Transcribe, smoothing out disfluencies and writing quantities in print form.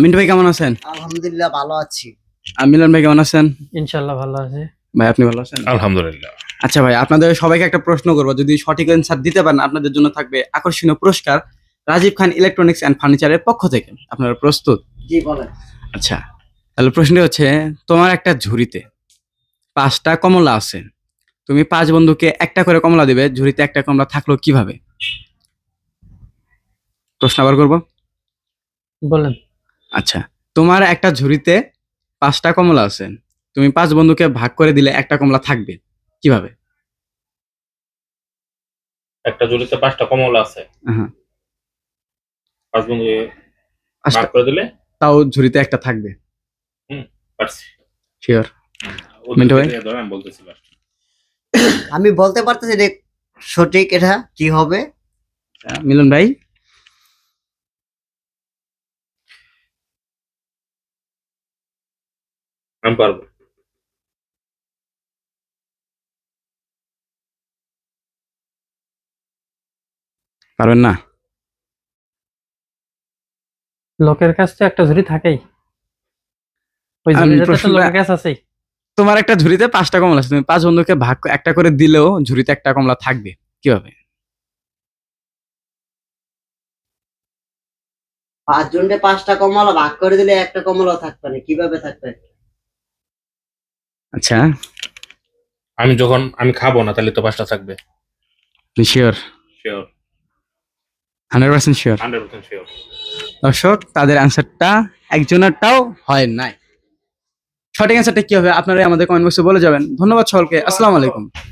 মিন্টু ভাই কেমন আছেন? আলহামদুলিল্লাহ ভালো আছি। মিলন ভাই কেমন আছেন? ইনশাল্লাহ ভালো আছে। ভাই আপনি ভালো আছেন? আলহামদুলিল্লাহ। আচ্ছা ভাই, আপনাদের সবাইকে একটা প্রশ্ন করবো, যদি সঠিক অ্যান্সার দিতে পারেন আপনাদের জন্য থাকবে আকর্ষণীয় পুরস্কার রাজীব খান ইলেকট্রনিক্স অ্যান্ড ফার্নিচারের পক্ষ থেকে। আপনারা প্রস্তুত? জি বলেন। আচ্ছা, তাহলে প্রশ্নটি হচ্ছে, তোমার একটা ঝুড়িতে 5টা কমলা আছে, তুমি 5 বন্ধুকে একটা করে কমলা দিবে, ঝুড়িতে একটা কমলা থাকলো কিভাবে? প্রশ্ন আবার করবো। বলেন। আচ্ছা, তোমার একটা ঝুড়িতে 5টা কমলা আছে, তুমি 5 বন্ধুকে ভাগ করে দিলে একটা কমলা থাকবে কিভাবে? একটা ঝুড়িতে 5টা কমলা আছে, হ্যাঁ, 5 বন্ধু ভাগ 5টা, করে দিলে তাও ঝুড়িতে একটা থাকবে। পারছি। শিওর? ওদের মিন্টু ভাই? দিয়ে ধরে আমি বলতেছি last। আমি বলতে পারতেছি যে সঠিক এটা কি হবে। মিলন ভাই? আমি পারবো। পারবেন না? লোকের কাছ তো একটা ঝুড়ি থাকেই, ওই আমি ঝুড়িটাতে তো প্রশ্নটা, লোকের কাছে আছেই। তোমার একটা ঝুড়িতে 5টা কমলা আছে, তুমি 5 বন্ধুকে ভাগ একটা করে দিলেও ঝুড়িতে একটা কমলা থাকবে কিভাবে? 5 জনকে 5টা কমলা ভাগ করে দিলে একটা কমলা থাকবে না, কিভাবে থাকবে? আচ্ছা, আমি খাবো না তাহলে তো 5টা থাকবে। শিওর? Sure, 100% sure? 100% শিওর। দর্শক, তাদের অ্যান্সারটা একজনেরটাও হয় নাই। সঠিক অ্যান্সারটা কি হবে আপনারা আমাদের কমেন্ট বক্সে বলে যাবেন। ধন্যবাদ সকলকে, আসসালামু আলাইকুম।